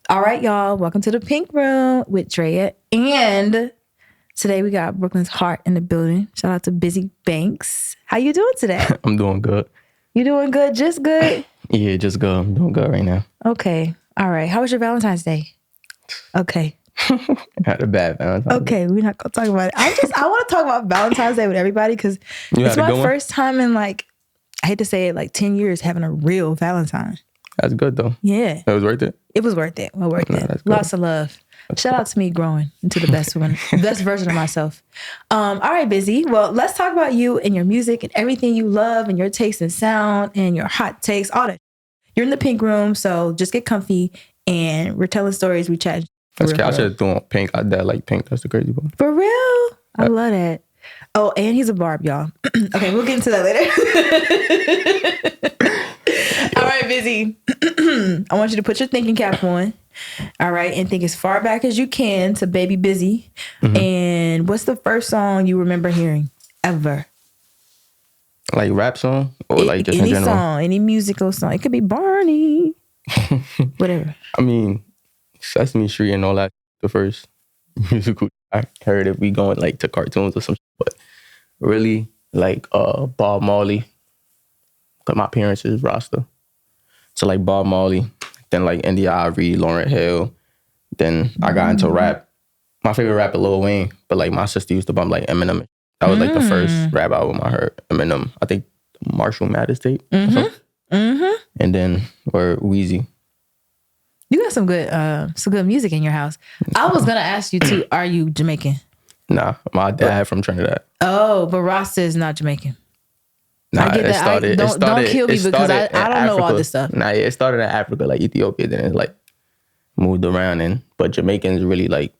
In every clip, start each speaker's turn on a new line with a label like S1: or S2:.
S1: All right, y'all. Welcome to the Pink Room with Drea. And today we got Brooklyn's Heart in the building. Shout out to Bizzy Banks. How you doing today?
S2: I'm doing good.
S1: You doing good? Just good?
S2: Yeah, just good. I'm doing good right now.
S1: Okay. All right. How was your Valentine's Day? Okay.
S2: Had a bad Valentine's Day.
S1: Okay. We're not going to talk about it. I want to talk about Valentine's Day with everybody because it's my first time in I hate to say it, 10 years having a real Valentine.
S2: That's good though.
S1: Yeah.
S2: It was worth it?
S1: It was worth it. Well worth it. Lots of love. Shout out to me growing into the best version of myself. All right, Bizzy. Well, let's talk about you and your music and everything you love and your taste and sound and your hot takes, all that. You're in the Pink Room, so just get comfy and we're telling stories, we chat.
S2: That's okay. I should have thrown Pink. I dad like Pink. That's the crazy part.
S1: For real? I love that. Oh, and he's a barb, y'all. Okay, we'll get into that later. All right, Bizzy. I want you to put your thinking cap on. All right, and think as far back as you can to Baby Bizzy. Mm-hmm. And what's the first song you remember hearing ever?
S2: Like rap song or like just
S1: any
S2: in general?
S1: Song, any musical song. It could be Barney, whatever.
S2: I mean, Sesame Street and all that. The first musical I heard if we going to cartoons or something, but really Bob Marley. Cause my parents is Rasta, so Bob Marley. Then India Ivory, Lauryn Hill. Then I got into rap. My favorite rapper Lil Wayne, but my sister used to bump Eminem. That was the first rap album I heard. Eminem, I think Marshall Mathers tape. And then Weezy.
S1: You got some good music in your house. I was gonna ask you too. Are you Jamaican?
S2: Nah, my dad from Trinidad.
S1: Oh, but Rasta is not Jamaican.
S2: Nah,
S1: I get that. Don't kill me because I don't know all this stuff.
S2: Nah, it started in Africa, Ethiopia, then it moved around, but Jamaicans really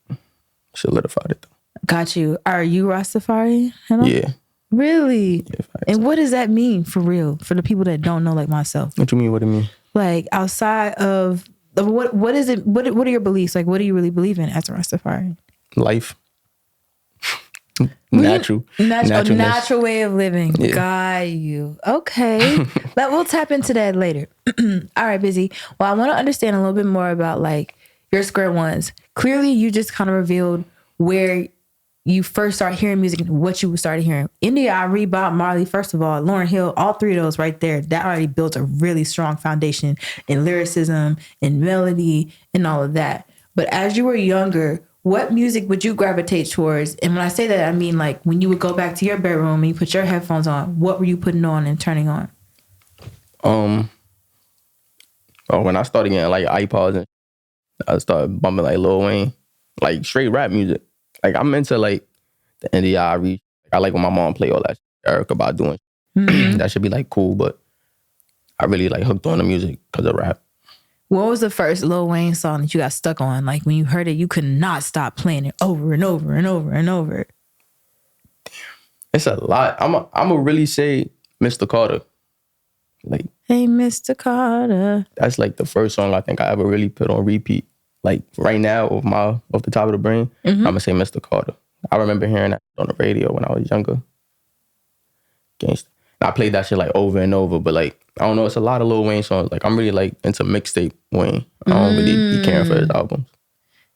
S2: solidified it though.
S1: Got you. Are you Rastafari?
S2: Yeah.
S1: Really? Yeah, and what does that mean for real? For the people that don't know myself.
S2: What you mean? What do you mean?
S1: Outside of what is it? What are your beliefs? What do you really believe in as a Rastafari?
S2: Life. Natural
S1: way of living. Yeah. Got you. Okay. We'll tap into that later. All right, Bizzy. Well, I want to understand a little bit more about your square ones. Clearly, you just kind of revealed where you first started hearing music and what you started hearing. India Ivory, Bob Marley, first of all, Lauryn Hill, all three of those right there, that already built a really strong foundation in lyricism, in melody, and all of that. But as you were younger, what music would you gravitate towards? And when I say that, I mean when you would go back to your bedroom and you put your headphones on, what were you putting on and turning on?
S2: When I started getting iPods and I started bumping Lil Wayne, straight rap music. I'm into the India Ivory. I like when my mom play all that Erica about doing. Mm-hmm. That should be cool, but I really hooked on the music because of rap.
S1: What was the first Lil Wayne song that you got stuck on? When you heard it, you could not stop playing it over and over and over and over.
S2: Damn. It's a lot. I'm a really say Mr. Carter.
S1: Hey, Mr. Carter.
S2: That's the first song I think I ever really put on repeat. Right now, off the top of the brain, I'm gonna say Mr. Carter. I remember hearing that on the radio when I was younger. Gangsta. I played that shit over and over, but I don't know, it's a lot of Lil Wayne songs. I'm really into mixtape Wayne. I don't really be caring for his albums.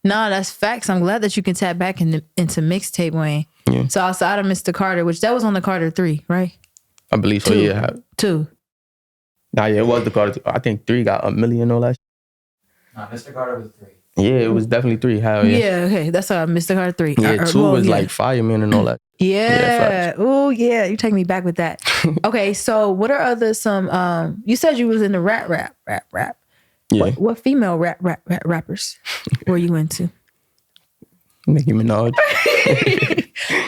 S1: No, that's facts. I'm glad that you can tap back into mixtape Wayne.
S2: Yeah.
S1: So outside of Mr. Carter, which that was on the Carter 3, right?
S2: I believe so, yeah.
S1: 2.
S2: Nah, yeah, it was the Carter 2. I think 3 got $1 million all that shit.
S3: Nah, Mr. Carter was 3.
S2: Yeah, it was definitely 3. Hell yeah.
S1: Yeah, okay. That's Mr. Carter 3.
S2: Yeah, 2 was Fireman and all that.
S1: Yeah. Oh, yeah. You're taking me back with that. Okay, so what are some you said you was into rap.
S2: Yeah.
S1: What female rappers were you into?
S2: Nicki Minaj.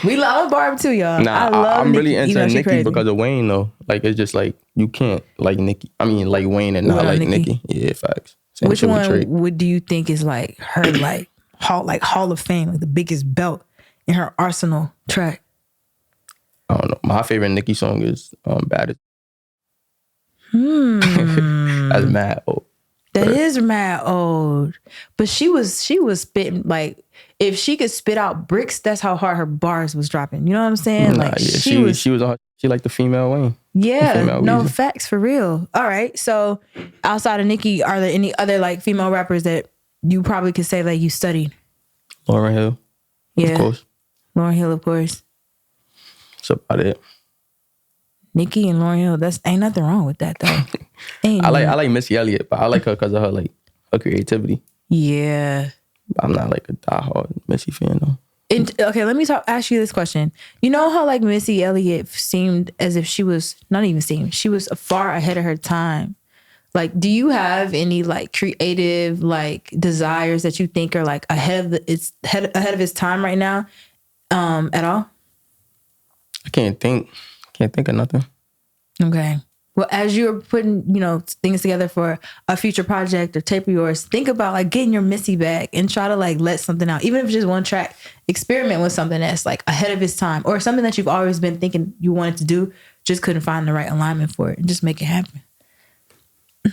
S1: We love Barb too, y'all.
S2: Nah, I'm really into Nicki
S1: crazy.
S2: because of Wayne though. It's just you can't Nicki. I mean Wayne and not Nicki. Yeah, facts. Same.
S1: Which one do you think is her Hall of Fame, the biggest belt in her arsenal track?
S2: I don't know. My favorite Nicki song is Baddest. That's mad old.
S1: That is mad old. But she was spitting if she could spit out bricks, that's how hard her bars was dropping. You know what I'm saying?
S2: Nah, yeah, she like the female Wayne.
S1: Yeah, no, facts for real. All right. So outside of Nicki, are there any other female rappers that you probably could say like you studied.
S2: Lauryn Hill,
S1: Yeah.
S2: of course.
S1: Lauryn Hill, of course.
S2: That's about it.
S1: Nicki and Lauryn Hill. That's ain't nothing wrong with that though. Ain't
S2: I like Missy Elliott, but I like her because of her her creativity.
S1: Yeah.
S2: I'm not like a diehard Missy fan though.
S1: Okay, let me ask you this question. You know how like Missy Elliott seemed as if she was she was far ahead of her time. Like, do you have any like creative like desires that you think are like ahead of its time right now, at all?
S2: I can't think of nothing.
S1: Okay. Well, as you're putting, things together for a future project or tape of yours, think about like getting your Missy back and try to like let something out, even if it's just one track. Experiment with something that's like ahead of its time, or something that you've always been thinking you wanted to do, just couldn't find the right alignment for it, and just make it happen.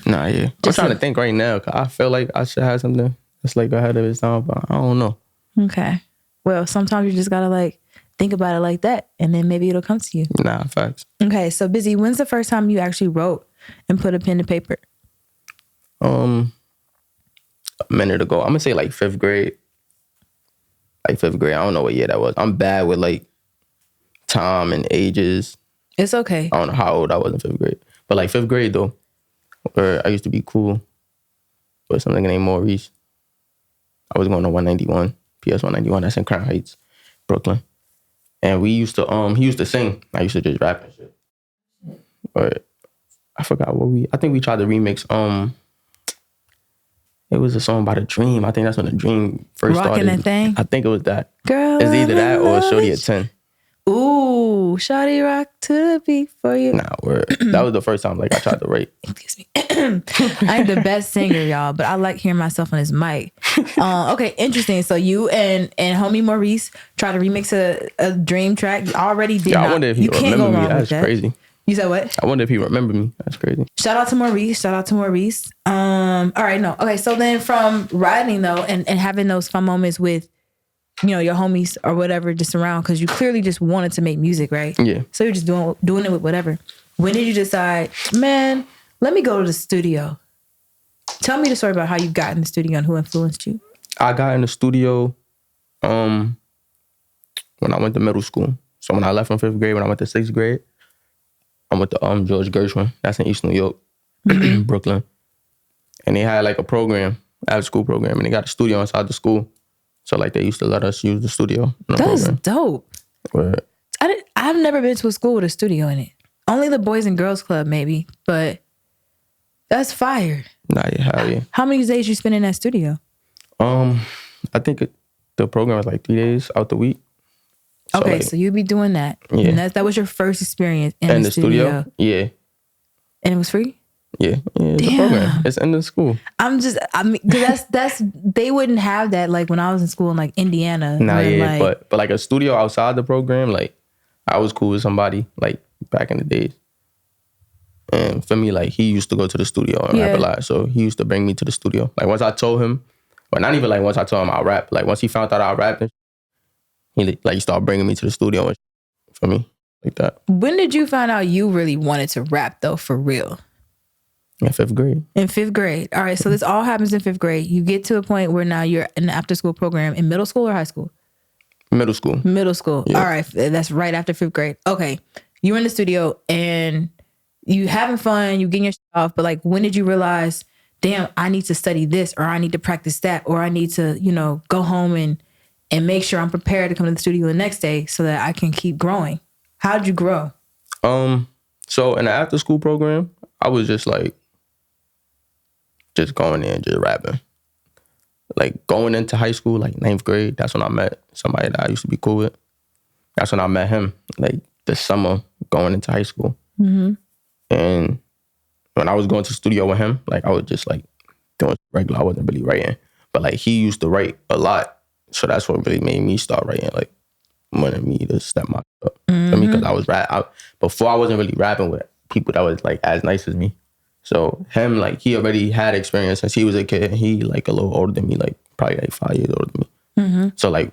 S2: Nah, yeah. I'm trying to think right now because I feel like I should have something that's like ahead of its time, but I don't know.
S1: Okay. Well, sometimes you just gotta like think about it like that, and then maybe it'll come to you.
S2: Nah, facts.
S1: Okay, so Bizzy, when's the first time you actually wrote and put a pen to paper?
S2: A minute ago. I'm gonna say like 5th grade. Like 5th grade. I don't know what year that was. I'm bad with like time and ages.
S1: It's okay.
S2: I don't know how old I was in 5th grade. But like 5th grade though, where I used to be cool with something named Maurice. I was going to 191, PS 191. That's in Crown Heights, Brooklyn. And we used to, he used to sing. I used to just rap and shit. But I forgot I think we tried to remix, it was a song by The Dream. I think that's when The Dream first started.
S1: Rocking that thing?
S2: I think it was that.
S1: Girl,
S2: It's either that or Shorty at 10.
S1: Ooh, Shawty rock to the beat for you.
S2: Nah, word. That was the first time like I tried to write.
S1: Excuse me. I ain't the best singer, y'all, but I like hearing myself on his mic. Okay, interesting. So you and homie Maurice tried to remix a Dream track. You already did.
S2: Yeah, I wonder if he remember me. That's crazy.
S1: You said what?
S2: I wonder if he remember me. That's crazy.
S1: Shout out to Maurice. All right, no. Okay, so then from writing though and having those fun moments with your homies or whatever just around, because you clearly just wanted to make music, right?
S2: Yeah.
S1: So you're just doing it with whatever. When did you decide, man, let me go to the studio? Tell me the story about how you got in the studio and who influenced you.
S2: I got in the studio when I went to middle school. So when I left from 5th grade, when I went to 6th grade, I went to George Gershwin. That's in East New York, Brooklyn. And they had like a program, after school program, and they got a studio inside the school. So like they used to let us use the studio.
S1: That's dope.
S2: Word.
S1: I've never been to a school with a studio in it. Only the Boys and Girls Club maybe, but that's fire.
S2: Nah, yeah, hell yeah.
S1: How many days you spend in that studio?
S2: I think the program was like 3 days out the week.
S1: So okay, so you'd be doing that.
S2: Yeah.
S1: And that was your first experience in the studio?
S2: Yeah.
S1: And it was free?
S2: Yeah, it's a program. It's in the school.
S1: Cause that's they wouldn't have that like when I was in school in like Indiana.
S2: Nah, yeah, like, but like a studio outside the program, like I was cool with somebody like back in the days. And for me, like he used to go to the studio and rap a lot, so he used to bring me to the studio. Like once I told him, or not even like once I told him I rap, like once he found out I rapped, he started bringing me to the studio and for me like that.
S1: When did you find out you really wanted to rap though, for real?
S2: In 5th grade.
S1: In 5th grade. All right. So this all happens in 5th grade. You get to a point where now you're in the after school program in middle school or high school?
S2: Middle school.
S1: Middle school. Yeah. All right. That's right after 5th grade. Okay. You're in the studio and you having fun. You getting your shit off. But like, when did you realize, damn, I need to study this, or I need to practice that, or I need to, go home and make sure I'm prepared to come to the studio the next day so that I can keep growing? How'd you grow?
S2: So in the after school program, I was just like, just going in, just rapping. Like going into high school, like 9th grade, that's when I met somebody that I used to be cool with. That's when I met him, like the summer going into high school. Mm-hmm. And when I was going to the studio with him, like I was just like doing regular, I wasn't really writing. But like he used to write a lot. So that's what really made me start writing, like wanted me to step my up. Mm-hmm. Because I was before I wasn't really rapping with people that was like as nice as me. So him, like, he already had experience since he was a kid. He, like, a little older than me, like, probably, like, 5 years older than me. Mm-hmm. So, like,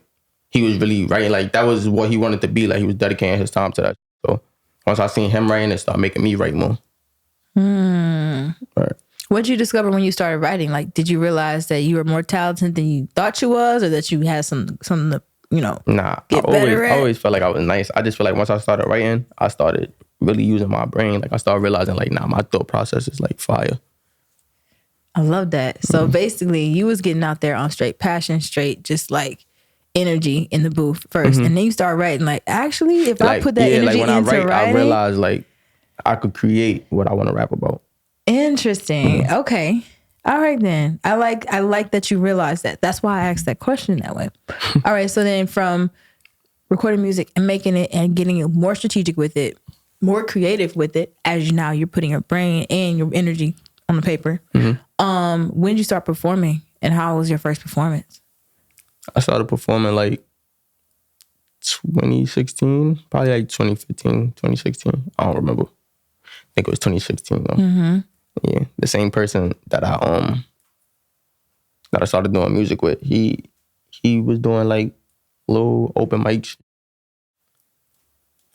S2: he was really writing. Like, that was what he wanted to be. Like, he was dedicating his time to that. So, once I seen him writing, it started making me write more.
S1: Mm.
S2: Right.
S1: What did you discover when you started writing? Like, did you realize that you were more talented than you thought you was, or that you had something to,
S2: Nah,
S1: get better at?
S2: I always felt like I was nice. I just feel like once I started writing, I started really using my brain. Like I started realizing like, nah, my thought process is like fire.
S1: I love that. So basically, you was getting out there on straight passion, straight just like energy in the booth 1st, and then you start writing. Like, actually, if I
S2: Like,
S1: put that energy
S2: like when I
S1: into
S2: write, I
S1: writing,
S2: realized like I could create what I want to rap about.
S1: interesting. Okay, all right then. I like that you realized that. That's why I asked that question that way. All right. So then, from recording music and making it and getting it more strategic with it, more creative with it, as now you're putting your brain and your energy on the paper. When did you start performing, and how was your first performance?
S2: I started performing like 2016, probably like 2015, 2016. I don't remember. I think it was 2016 though. Yeah, the same person that I started doing music with. He was doing like little open mics.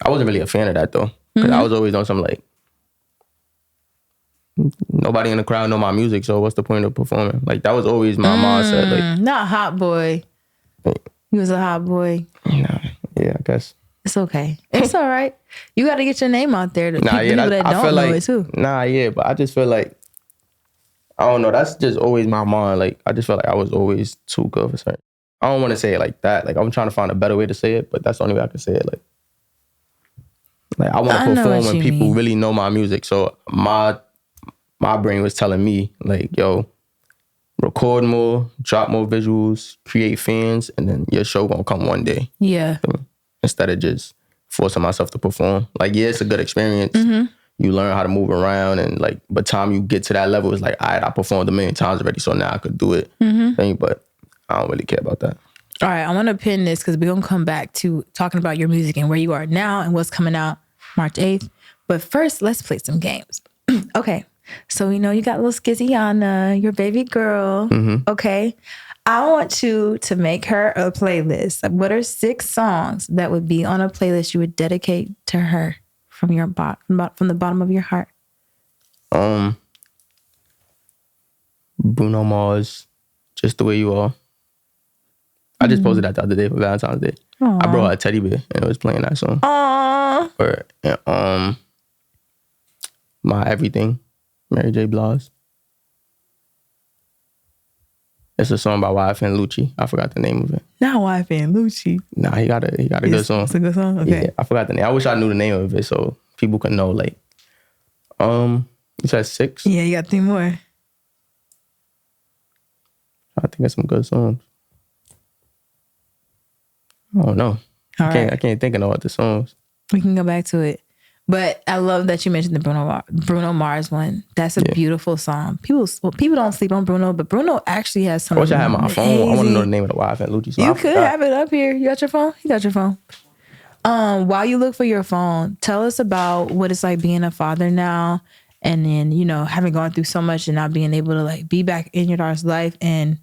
S2: I wasn't really a fan of that though, because I was always doing something like, nobody in the crowd know my music, so what's the point of performing? Like that was always my mindset. Like,
S1: Not hot boy. He was a hot boy.
S2: nah, yeah, I guess.
S1: It's okay. It's all right. You got to get your name out there to people that
S2: I
S1: don't
S2: feel
S1: know
S2: like,
S1: it too.
S2: Nah, yeah, but I just feel like, I don't know. That's just always my mind. Like I just felt like I was always too good for certain. I don't want to say it like that. Like I'm trying to find a better way to say it, but that's the only way I can say it. Like I want to perform when people really know my music. So my brain was telling me like, yo, record more, drop more visuals, create fans, and then your show gonna come one day.
S1: Yeah.
S2: Instead of just forcing myself to perform. Like, yeah, it's a good experience. You learn how to move around, and like, by the time you get to that level, it's like, all right, I performed a million times already, so now I could do it. But I don't really care about that.
S1: All right, I want to pin this because we're going to come back to talking about your music and where you are now and what's coming out March 8th. But first, let's play some games. Okay, so we know you got a little skizzy on your baby girl. Okay, I want you to make her a playlist. What are 6 songs that would be on a playlist you would dedicate to her from from the bottom of your heart?
S2: Bruno Mars, Just the Way You Are. I just posted that the other day for Valentine's Day.
S1: Aww.
S2: I brought her a teddy bear and it was playing that song.
S1: Aww.
S2: And, My Everything, Mary J. Blige. It's a song by YFN Lucci. I forgot the name of it.
S1: Not YFN Lucci.
S2: Nah, he got a good song.
S1: It's a good song? Okay.
S2: Yeah, I forgot the name. I wish I knew the name of it so people could know. Like, you said 6?
S1: Yeah, you got 3 more.
S2: I think it's some good songs. I don't know. I can't think of no other songs.
S1: We can go back to it. But I love that you mentioned the Bruno Mars one. That's a beautiful song. People don't sleep on Bruno, but Bruno actually has some.
S2: I wish I had my phone. I want to know the name of the YFN Lucci song.
S1: You could have it up here. You got your phone? You got your phone. While you look for your phone, tell us about what it's like being a father now, and then having gone through so much and not being able to like be back in your daughter's life, and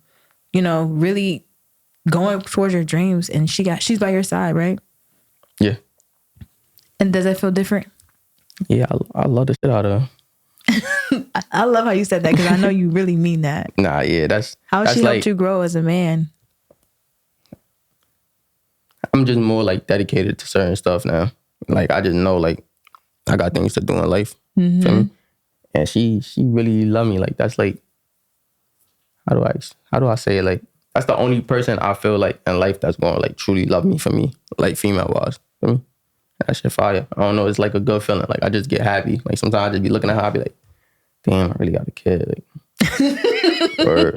S1: really going towards your dreams. And she's by your side, right?
S2: Yeah. And
S1: does that feel different?
S2: Yeah, I love the shit out of her.
S1: I love how you said that because I know you really mean that.
S2: Nah, yeah, that's
S1: how she helped you grow as a man.
S2: I'm just more like dedicated to certain stuff now. Like I just know like I got things to do in life. Feel me? And she really love me. Like that's like how do I say it? Like that's the only person I feel like in life that's gonna like truly love me for me, like female wise. Feel me? That shit fire. I don't know. It's like a good feeling. Like I just get happy. Like sometimes I just be looking at her, I be like, damn, I really got a kid. Like, or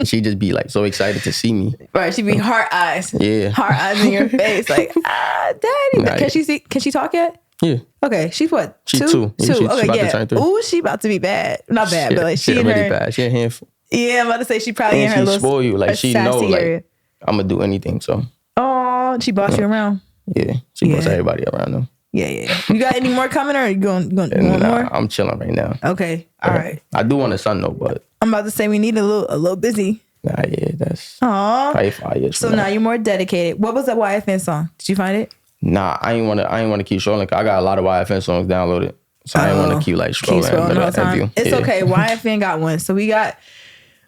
S2: she just be like so excited to see me.
S1: Right. She be heart eyes.
S2: Yeah.
S1: Heart eyes in your face. Like, daddy. Nah, can she see? Can she talk yet?
S2: Yeah.
S1: Okay. She's what?
S2: She's 2. Yeah,
S1: Two.
S2: She
S1: Okay.
S2: about
S1: Yeah.
S2: to turn 3.
S1: Ooh, she about to be bad. Not bad, but like she in
S2: really
S1: her.
S2: Bad. She a handful.
S1: Yeah, I'm about to say she probably
S2: and
S1: in her
S2: she
S1: little.
S2: Spoil you. Like she know
S1: area.
S2: like I'm gonna do anything. So.
S1: Oh, she boss you around.
S2: Yeah. She boss everybody around though.
S1: Yeah. You got any more coming, or are you going more?
S2: I'm chilling right now.
S1: Okay. All right.
S2: I do want a son though, but
S1: I'm about to say we need a little busy.
S2: Nah, yeah, that's
S1: probably
S2: 5 years.
S1: So now you're more dedicated. What was that YFN song? Did you find it?
S2: Nah, I ain't want to keep showing. Like I got a lot of YFN songs downloaded, So I didn't want to keep like scrolling
S1: the whole
S2: every
S1: time.
S2: view.
S1: It's
S2: Yeah.
S1: okay. YFN got one. So we got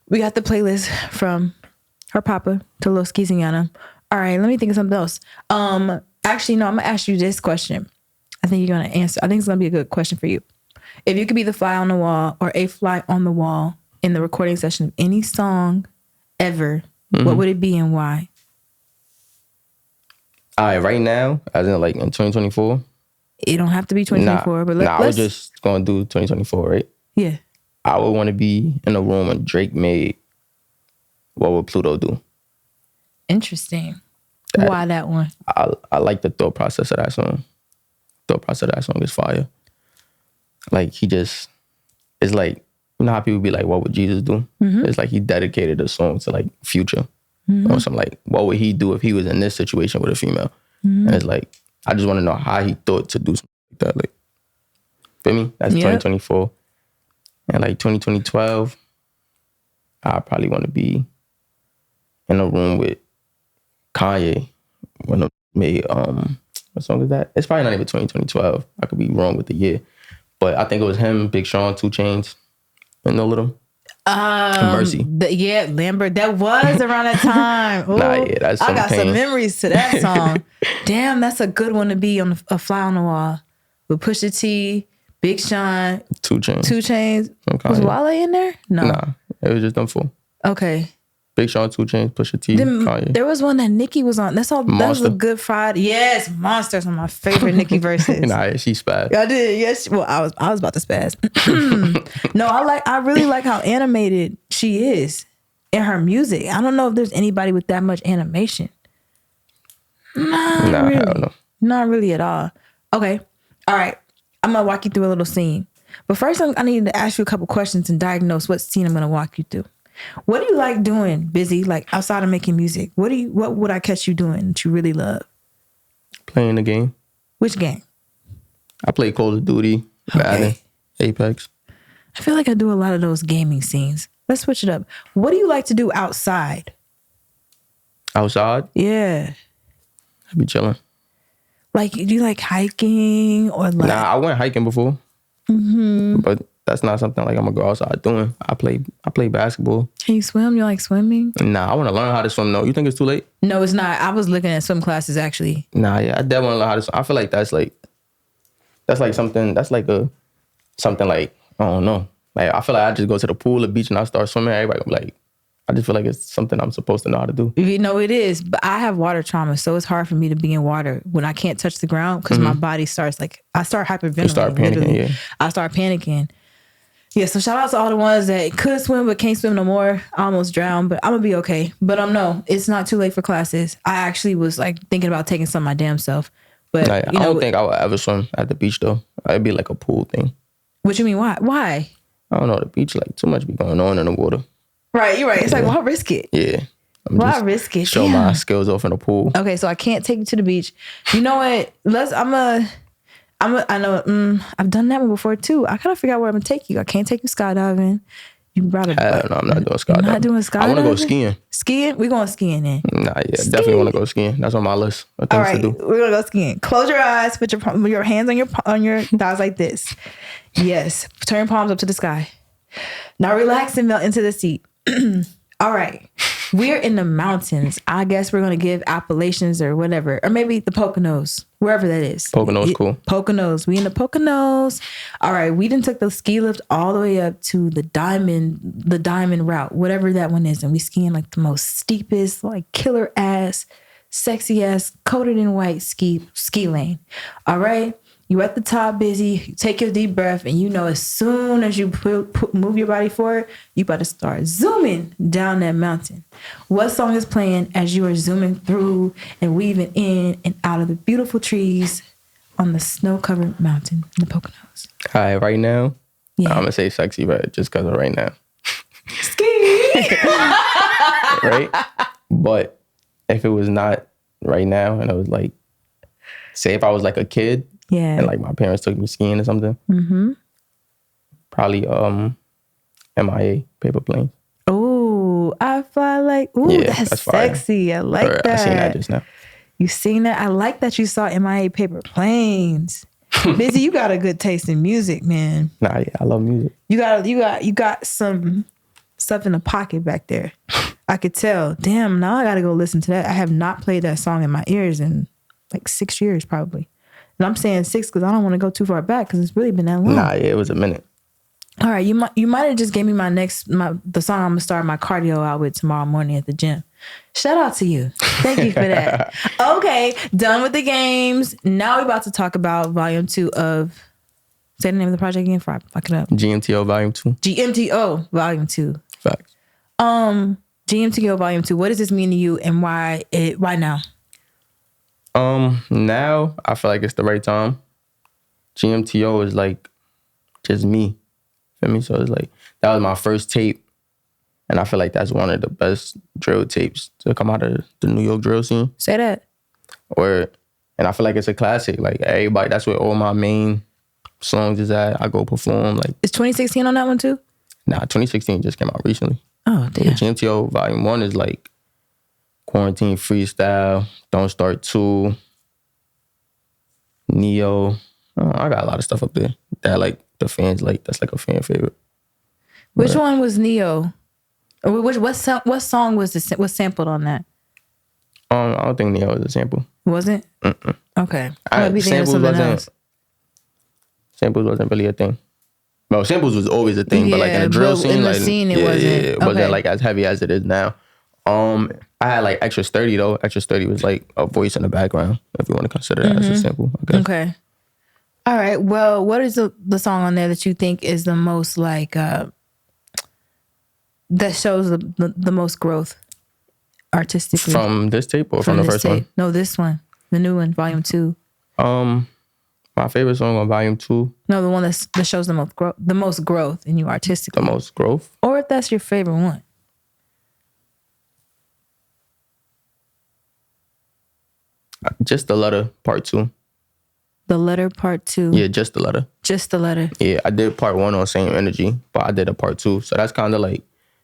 S1: the playlist from her papa to Lil Skizziana. All right, let me think of something else. Actually, no, I'm gonna ask you this question. I think you're gonna answer. I think it's gonna be a good question for you. If you could be the fly on the wall or a fly on the wall in the recording session of any song ever, what would it be and why?
S2: All right, right now, as in like in 2024.
S1: It don't have to be 2024, but
S2: I was just gonna do 2024, right?
S1: Yeah.
S2: I would want to be in a room when Drake made What Would Pluto Do?
S1: Interesting. Why that one?
S2: I like the thought process of that song. Thought process of that song is fire. Like it's like, you know how people be like, what would Jesus do? It's like he dedicated the song to like Future. Or something like, what would he do if he was in this situation with a female? And it's like, I just want to know how he thought to do something like that. Like, feel me? That's 2024. And like 2012, I probably want to be in a room with Kanye when I made, what song is that? It's probably not even 2012. I could be wrong with the year. But I think it was him, Big Sean, 2 Chainz, and No Little. Mercy.
S1: Lambert. That was around that time. Ooh,
S2: that's
S1: I got
S2: pain.
S1: some memories to that song. Damn, that's a good one to be on a fly on the wall with Pusha T, Big Sean,
S2: 2 Chainz.
S1: 2 Chainz. Was Wale in there? No.
S2: Nah, it was just them 4.
S1: Okay.
S2: Big Sean, 2 Chainz, Pusha T, Kanye.
S1: There was one that Nicki was on. That was a Good Friday. Yes, Monsters are my favorite Nicki verses.
S2: Nah, she spazzed.
S1: I did. Yes. Well, I was about to spaz. No, I really like how animated she is in her music. I don't know if there's anybody with that much animation. Not really.
S2: Hell no.
S1: Not really at all. Okay. All right. I'm gonna walk you through a little scene. But first I need to ask you a couple questions and diagnose what scene I'm gonna walk you through. What do you like doing, Bizzy, like outside of making music? What would I catch you doing that you really love?
S2: Playing the game.
S1: Which game?
S2: I play Call of Duty, Madden, Apex.
S1: I feel like I do a lot of those gaming scenes. Let's switch it up. What do you like to do outside?
S2: Outside?
S1: Yeah.
S2: I be chilling.
S1: Like, do you like hiking or like?
S2: Nah, I went hiking before. But that's not something like I'm gonna go outside doing. I play basketball.
S1: Can you swim? You like swimming?
S2: Nah, I want to learn how to swim. No, you think it's too late?
S1: No, it's not. I was looking at swim classes actually.
S2: Nah, yeah, I definitely want to learn how to swim. I feel like that's like something. That's like something like, I don't know. Like I feel like I just go to the pool, the beach, and I start swimming. Everybody gonna be like, I just feel like it's something I'm supposed to know how to do.
S1: You know it is, but I have water trauma, so it's hard for me to be in water when I can't touch the ground because my body starts I start hyperventilating.
S2: You start panicking,
S1: literally.
S2: yeah.
S1: I start panicking. Yeah, so shout out to all the ones that could swim but can't swim no more. I almost drowned, but I'm gonna be okay. But no, it's not too late for classes. I actually was like thinking about taking some my damn self. But
S2: Like, I don't think I would ever swim at the beach though. It'd be like a pool thing.
S1: What you mean? Why?
S2: I don't know. The beach, like too much be going on in the water.
S1: Right, you're right. It's like, why risk it?
S2: Yeah.
S1: Why risk it?
S2: Show my skills off in the pool.
S1: Okay, so I can't take you to the beach. You know what? I know I've done that one before too. I gotta figure out where I'm gonna take you. I can't take you skydiving. You brought a
S2: No, I'm not doing skydiving.
S1: You're not doing skydiving?
S2: I want to go skiing.
S1: Skiing? We're going skiing then.
S2: Nah, yeah, definitely want to go skiing. That's on my list of things to do.
S1: We're gonna go skiing. Close your eyes. Put your hands on your thighs like this. Yes. Turn your palms up to the sky. Now relax and melt into the seat. All right. We're in the mountains. I guess we're going to give Appalachians or whatever. Or maybe the Poconos. Wherever that is.
S2: Poconos, cool.
S1: Poconos. We in the Poconos. All right. We done took the ski lift all the way up to the diamond route. Whatever that one is. And we skiing like the most steepest, like killer ass, sexy ass, coated in white ski lane. All right. You at the top, Bizzy. You take your deep breath, and you know as soon as you move your body forward, you about to start zooming down that mountain. What song is playing as you are zooming through and weaving in and out of the beautiful trees on the snow-covered mountain in the Poconos?
S2: All right, right now,
S1: Yeah.
S2: I'm going to say Sexy Red just because of right now.
S1: Ski!
S2: Right? But if it was not right now, and it was like, say if I was like a kid,
S1: Yeah.
S2: and like my parents took me skiing or something. Probably MIA, Paper Planes.
S1: Oh, I fly like, ooh,
S2: Yeah,
S1: that's
S2: fire.
S1: sexy. I like that.
S2: I seen that just now.
S1: You seen that? I like that you saw MIA Paper Planes. Busy, you got a good taste in music, man.
S2: Nah, yeah, I love music.
S1: You got some stuff in the pocket back there. I could tell. Damn, now I gotta go listen to that. I have not played that song in my ears in like 6 years probably. And I'm saying 6 because I don't want to go too far back because it's really been that long.
S2: Nah, yeah, it was a minute.
S1: All right, you might have just gave me the song I'm gonna start my cardio out with tomorrow morning at the gym. Shout out to you. Thank you for that. Okay, done with the games. Now we're about to talk about volume 2 of, say the name of the project again before I fuck it up.
S2: GMTO Volume 2.
S1: GMTO Volume 2.
S2: Facts.
S1: GMTO Volume 2. What does this mean to you and why now?
S2: Now I feel like it's the right time. GMTO is like just me. Feel me? So it's like that was my first tape. And I feel like that's one of the best drill tapes to come out of the New York drill scene.
S1: Say that.
S2: And I feel like it's a classic. Like everybody, that's where all my main songs is at. I go perform. Like,
S1: is 2016 on that one too?
S2: Nah, 2016 just came out recently.
S1: Oh, damn.
S2: The GMTO Volume 1 is like Quarantine Freestyle, Don't Start 2, Neo. I got a lot of stuff up there that like the fans like. That's like a fan favorite.
S1: Which one was Neo? Or what song was sampled on that?
S2: I don't think Neo was a sample.
S1: Wasn't?
S2: Mm-mm.
S1: Okay. I be thinking of something else.
S2: Samples wasn't really a thing. Well, samples was always a thing, but like in the drill scene,
S1: in the
S2: like
S1: scene, it wasn't.
S2: It wasn't like as heavy as it is now. I had like Extra Sturdy though. Extra Sturdy was like a voice in the background, if you want to consider that as a sample.
S1: Okay. All right. Well, what is the song on there that you think is the most like that shows the most growth artistically?
S2: From this tape or from the first one?
S1: No, this one, the new one, Volume 2.
S2: My favorite song on Volume 2.
S1: No, the one that shows the most growth in you artistically.
S2: The most growth?
S1: Or if that's your favorite one.
S2: Just the Letter Part 2.
S1: The Letter Part 2.
S2: Yeah, just the Letter.
S1: Just the Letter.
S2: Yeah, I did Part 1 on Same Energy, but I did a Part 2. So that's kind of like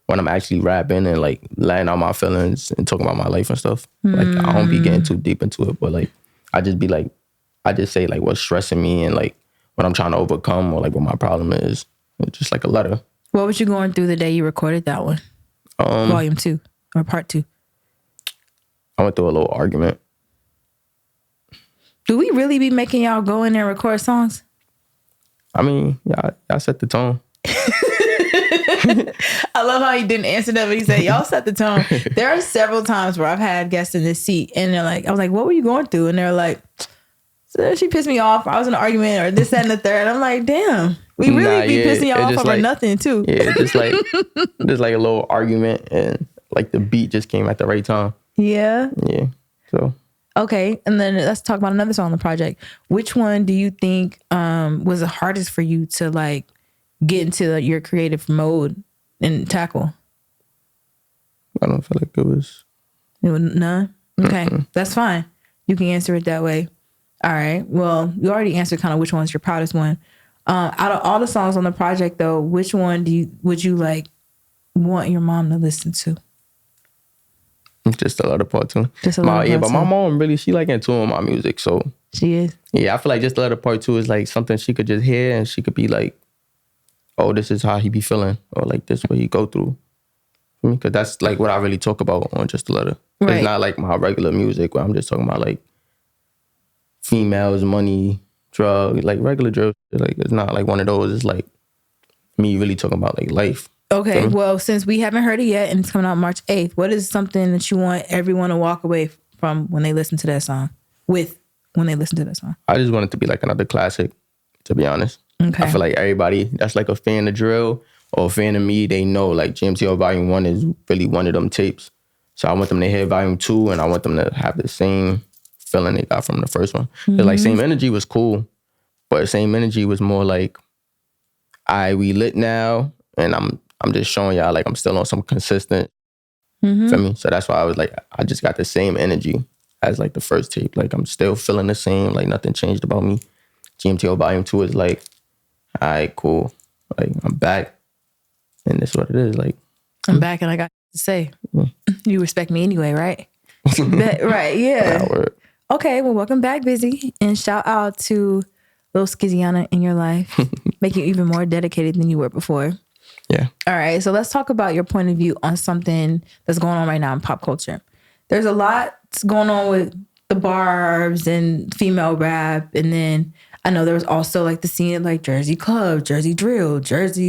S2: when I'm actually rapping and like laying out my feelings and talking about my life and stuff. Like I don't be getting too deep into it, but like I just say like what's stressing me and like what I'm trying to overcome or like what my problem is. It's just like a letter.
S1: What was you going through the day you recorded that one? Volume 2 or Part 2?
S2: I went through a little argument.
S1: Do we really be making y'all go in there and record songs?
S2: I mean, y'all set the tone.
S1: I love how he didn't answer that, but he said, y'all set the tone. There are several times where I've had guests in this seat and they're like, I was like, what were you going through? And they're like, so she pissed me off. I was in an argument or this, that, and the third. And I'm like, damn, we really be pissing y'all off over like, nothing too.
S2: Yeah, just like a little argument and like the beat just came at the right time.
S1: Yeah.
S2: Yeah. So.
S1: Okay, and then let's talk about another song on the project. Which one do you think was the hardest for you to like get into your creative mode and tackle?
S2: I don't feel like it was.
S1: None? Okay, that's fine. You can answer it that way. All right. Well, you already answered kind of which one's your proudest one. Out of all the songs on the project, though, which one would you like want your mom to listen to?
S2: Just a lot of Part 2.
S1: Just a lot of Part 2.
S2: But my mom really, she like into my music, so.
S1: She is?
S2: Yeah, I feel like Just a lot of Part 2 is like something she could just hear and she could be like, oh, this is how he be feeling, or like this what he go through. Because that's like what I really talk about on Just a Letter. Right. It's not like my regular music where I'm just talking about like females, money, drugs, like regular drugs. Like it's not like one of those. It's like me really talking about like life.
S1: Okay, well, since we haven't heard it yet and it's coming out March 8th, what is something that you want everyone to walk away from when they listen to that song? I just want it to be like another classic, to be honest. Okay. I feel like everybody that's like a fan of drill or a fan of me, they know like GMTO Volume 1 is really one of them tapes. So I want them to hear Volume 2 and I want them to have the same feeling they got from the first one. Mm-hmm. Like Same Energy was cool, but Same Energy was more like, we lit now and I'm just showing y'all like I'm still on some consistent. Mm-hmm. Feel me? So that's why I was like, I just got the same energy as like the first tape. Like I'm still feeling the same. Like nothing changed about me. GMTO Volume 2 is like, all right, cool. Like I'm back, and this is what it is. Like I'm back, and I got to say, you respect me anyway, right? Right? Yeah. Okay. Well, welcome back, Bizzy, and shout out to little Skiziana in your life, make you even more dedicated than you were before.
S2: Yeah.
S1: All right, so let's talk about your point of view on something that's going on right now in pop culture. There's a lot going on with the barbs and female rap, and then I know there was also like the scene of like Jersey Club, Jersey Drill, just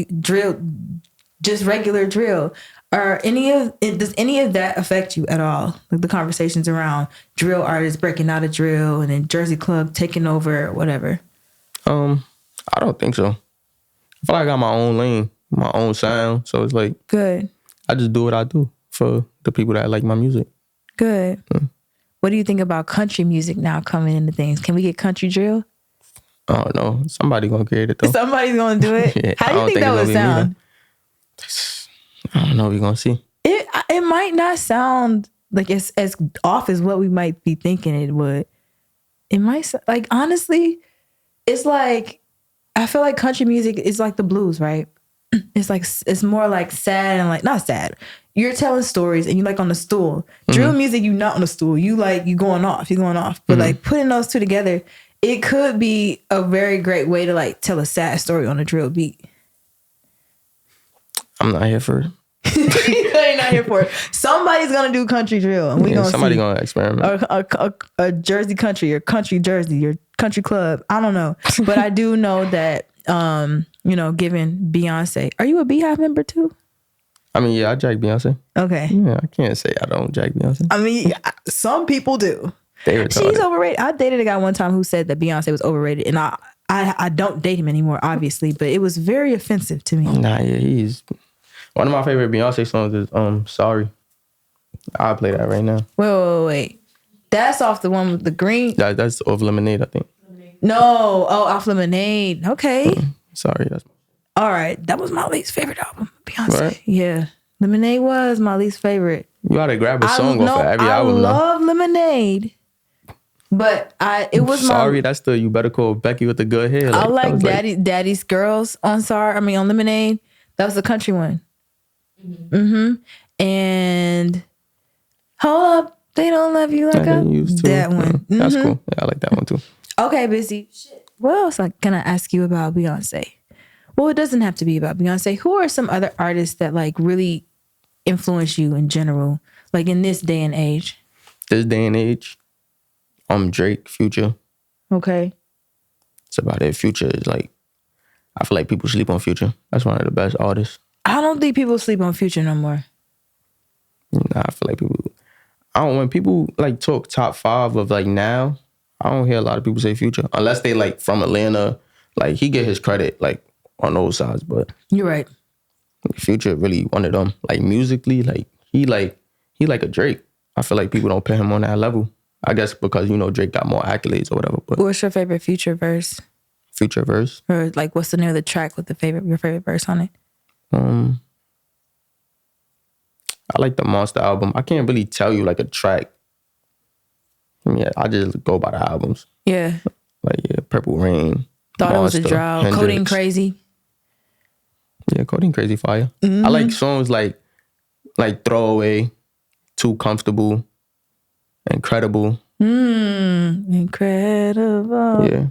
S1: regular drill. Does any of that affect you at all? Like the conversations around drill artists breaking out of drill and then Jersey Club taking over or whatever?
S2: I don't think so. I feel like I got my own lane, my own sound. So it's like,
S1: Good.
S2: I just do what I do for the people that like my music.
S1: Good. What do you think about country music now coming into things? Can we get country drill?
S2: I don't know. Somebody gonna create it though.
S1: Somebody's gonna do it.
S2: Yeah,
S1: How do you think that would sound?
S2: I don't know. We're gonna see.
S1: It might not sound like it's as off as what we might be thinking it would. It might like honestly, it's like I feel like country music is like the blues, right? It's like it's more like sad and like not sad. You're telling stories and you like on the stool. Drill music, you not on the stool. You like you going off. But like putting those two together, it could be a very great way to like tell a sad story on a drill beat.
S2: I'm not here for it.
S1: You ain't not here for it. Somebody's gonna do country drill, and we gonna
S2: somebody
S1: see.
S2: Gonna experiment.
S1: A Jersey country or country Jersey or country club. I don't know, but I do know that given Beyonce, are you a Beehive member too?
S2: I mean, yeah, I jack Beyonce.
S1: Okay.
S2: Yeah, I can't say I don't jack Beyonce.
S1: I mean, some people do. She's overrated. I dated a guy one time who said that Beyonce was overrated, and I don't date him anymore, obviously, but it was very offensive to me.
S2: Nah, yeah, he's one of my favorite Beyonce songs is Sorry. I'll play that right now.
S1: Wait. That's off the one with the green.
S2: That's off Lemonade, I think.
S1: No, off Lemonade. Okay.
S2: Sorry, that's
S1: all right. That was my least favorite album, Beyonce.
S2: Right?
S1: Yeah, Lemonade was my least favorite.
S2: You gotta grab a song off of every album.
S1: I love Lemonade, but it was
S2: Sorry, that's the You Better Call Becky with the Good Hair.
S1: I like Daddy's Girls on on Lemonade. That was the country one. And Hold Up, They Don't Love You Like I Used To. That one.
S2: That's cool. Yeah, I like that one too.
S1: Okay, Bizzy. What else can I ask you about Beyonce? Well, it doesn't have to be about Beyonce. Who are some other artists that like really influence you in general, like in this day and age?
S2: This day and age, Drake, Future.
S1: Okay.
S2: It's about it. Future is like, I feel like people sleep on Future. That's one of the best artists.
S1: I don't think people sleep on Future no more.
S2: Nah, I feel like when people like talk top 5 of like now, I don't hear a lot of people say Future. Unless they like from Atlanta, like he get his credit like on those sides, but
S1: you're right.
S2: Future really one of them. Like musically, like he like a Drake. I feel like people don't put him on that level. I guess because Drake got more accolades or whatever. But
S1: what's your favorite Future verse?
S2: Future verse?
S1: Or like what's the name of the track with your favorite verse on it?
S2: I like the Monster album. I can't really tell you like a track. Yeah, I just go by the albums.
S1: Yeah.
S2: Like Purple Rain.
S1: Thought Monster, It Was a Drought. Hendrix. Codeine Crazy.
S2: Yeah, Codeine Crazy fire. I like songs like Throwaway, Too Comfortable, Incredible.
S1: Incredible.
S2: Yeah.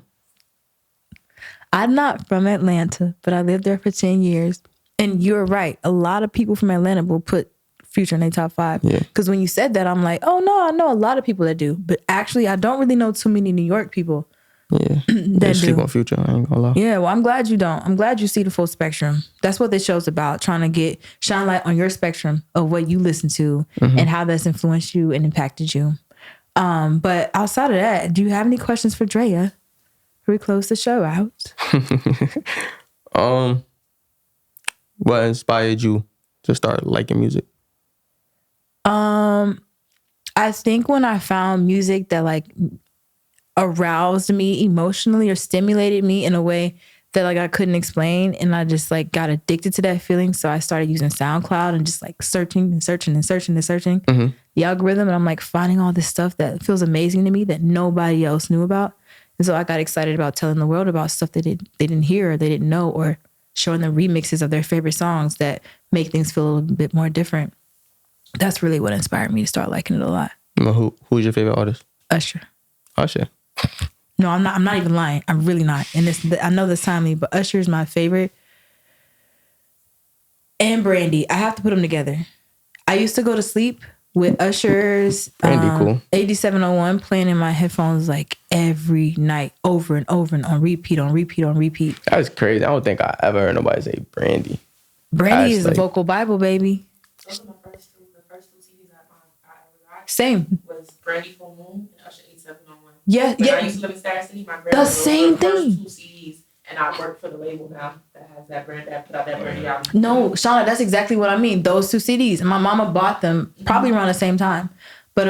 S1: I'm not from Atlanta, but I lived there for 10 years. And you're right. A lot of people from Atlanta will put Future in their top 5.
S2: Yeah.
S1: Because when you said that, I'm like, oh no, I know a lot of people that do. But actually, I don't really know too many New York people.
S2: Yeah.
S1: That
S2: sleep on Future, I ain't gonna lie.
S1: Yeah, well, I'm glad you don't. I'm glad you see the full spectrum. That's what this show's about, trying to shine light on your spectrum of what you listen to and how that's influenced you and impacted you. But outside of that, do you have any questions for Drea? Before we close the show out.
S2: What inspired you to start liking music?
S1: I think when I found music that like aroused me emotionally or stimulated me in a way that like I couldn't explain, and I just like got addicted to that feeling. So I started using SoundCloud and just like searching the algorithm, and I'm like finding all this stuff that feels amazing to me that nobody else knew about. And so I got excited about telling the world about stuff that they didn't hear or they didn't know, or showing them remixes of their favorite songs that make things feel a little bit more different. That's really what inspired me to start liking it a lot.
S2: Who's your favorite artist?
S1: Usher.
S2: Usher.
S1: No, I'm not. I'm not even lying. I'm really not. And I know this timely, but Usher is my favorite. And Brandy, I have to put them together. I used to go to sleep with Usher's
S2: Brandy cool.
S1: 8701 playing in my headphones like every night, over and over and on repeat, on repeat, on repeat.
S2: That's crazy. I don't think I ever heard nobody say Brandy.
S1: Brandy is like, a vocal Bible, baby.
S4: Those are the first two CDs I ever got.
S1: Same.
S4: Was Brandy Full Moon and Usher 8701.
S1: Yeah,
S4: when
S1: yeah.
S4: I used to live in Star City, my grandma
S1: the same thing.
S4: First two CDs, and I work for the label now that has that brand that put out that Brandy album.
S1: No, Shauna, that's exactly what I mean. Those two CDs. And my mama bought them probably around the same time. But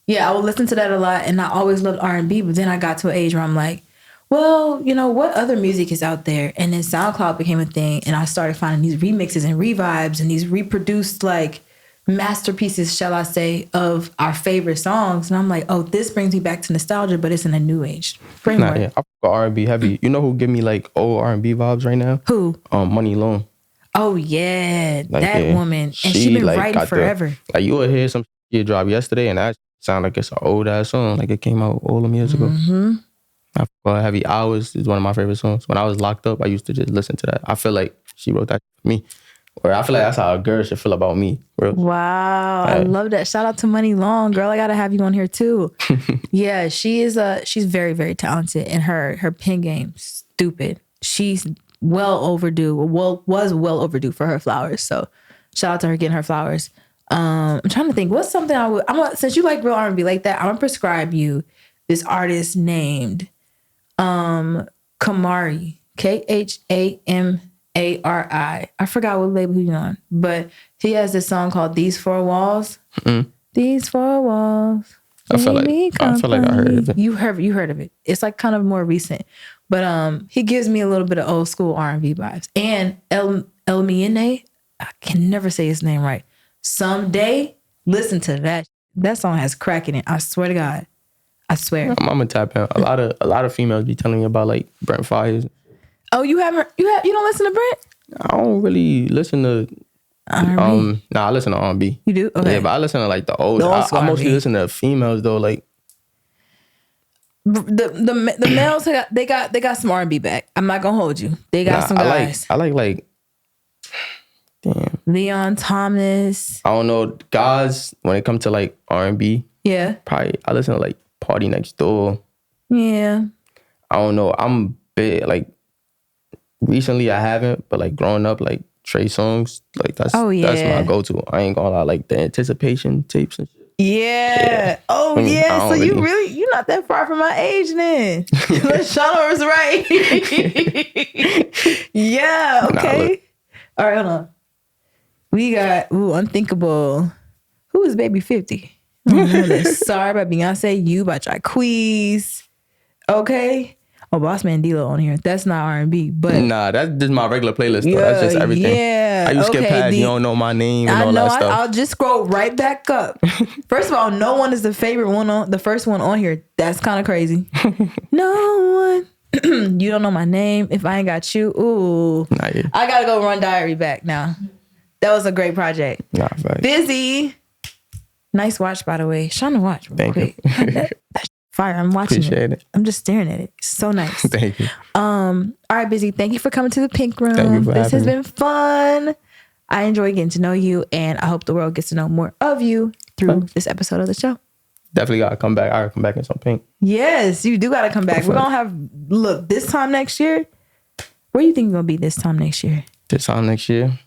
S1: yeah, I would listen to that a lot, and I always loved R&B. But then I got to an age where I'm like, well, you know, what other music is out there? And then SoundCloud became a thing, and I started finding these remixes and revibes and these reproduced like masterpieces, shall I say, of our favorite songs. And I'm like, oh, this brings me back to nostalgia, but it's in a new age framework.
S2: Nah, yeah, I fuck R&B heavy. You know who give me like old R&B vibes right now?
S1: Who?
S2: Money Long.
S1: Oh yeah,
S2: Like,
S1: that
S2: yeah,
S1: woman, and she been
S2: like,
S1: writing forever.
S2: Like you would hear some shit drop yesterday, and that sound like it's an old ass song, like it came out all them years ago.
S1: Mm-hmm.
S2: I fuck Heavy Hours is one of my favorite songs. When I was locked up, I used to just listen to that. I feel like she wrote that for me. Or I feel like that's how a girl should feel about me. Bro.
S1: Wow, I love that. Shout out to Money Long, girl. I gotta have you on here too. Yeah, she's very, very talented, and her pen game stupid. She's well overdue. Was well overdue for her flowers. So shout out to her getting her flowers. I'm trying to think. What's something since you like real R&B like that, I'm gonna prescribe you this artist named Kamari, Khamari. I forgot what label he's on, but he has this song called "These Four Walls." Mm-hmm. These four walls.
S2: I feel like I heard of it.
S1: You heard of it. It's like kind of more recent, but he gives me a little bit of old school R&B vibes. And El Miene, I can never say his name right. Someday, listen to that. That song has crack in it. I swear to God. I swear.
S2: I'm gonna tap in. A lot of females be telling me about like Brent Fires.
S1: Oh, you don't listen to Brent?
S2: I don't really listen to
S1: R&B.
S2: I listen to R&B.
S1: You do? Okay.
S2: Yeah, but I listen to like the old. I mostly listen to females though. Like
S1: the males they got some R&B back. I'm not gonna hold you. They got some guys.
S2: I like damn.
S1: Leon Thomas.
S2: I don't know guys when it comes to like R&B.
S1: Yeah.
S2: Probably I listen to like Party Next Door.
S1: Yeah.
S2: I don't know. I'm big like. Recently, I haven't, but like growing up, like Trey songs, like that's my go-to. I ain't gonna lie, like the Anticipation tapes and shit.
S1: Yeah. Oh yeah. So you're not that far from my age then. Shauna was right. Yeah. Okay. All right. Hold on. We got Unthinkable. Who is Baby 50? Sorry by Beyonce. You by Jacquees. Okay. Oh, Boss Man D-Lo on here. That's not R&B, but
S2: nah, that's just my regular playlist. Though. That's just everything.
S1: Yeah,
S2: I skip past. You don't know my name and all that stuff.
S1: I'll just scroll right back up. First of all, no one is the first one on here. That's kind of crazy. No one. You don't know my name. If I ain't got you, ooh, I gotta go run Diary back now. That was a great project.
S2: Nah, right.
S1: Busy. Nice watch, by the way. Shauna, watch.
S2: Thank you.
S1: That's fire. I'm watching it. I'm just staring at it. It's so nice.
S2: Thank you.
S1: All right, Busy. Thank you for coming to the Pink Room.
S2: Thank you for
S1: this has
S2: having
S1: been fun. I enjoy getting to know you, and I hope the world gets to know more of you through this episode of the show.
S2: Definitely gotta come back. I gotta come back in some pink.
S1: Yes, you do gotta come back. We're gonna have this time next year. Where do you think you're gonna be this time next year?
S2: This time next year.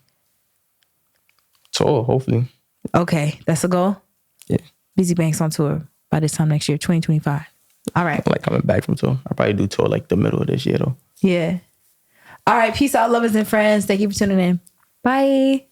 S2: Tour, hopefully.
S1: Okay, that's a goal.
S2: Yeah.
S1: Bizzy Banks on tour by this time next year, 2025. All right.
S2: I'm like coming back from tour. I'll probably do tour like the middle of this year though.
S1: Yeah. All right. Peace out, lovers and friends. Thank you for tuning in. Bye.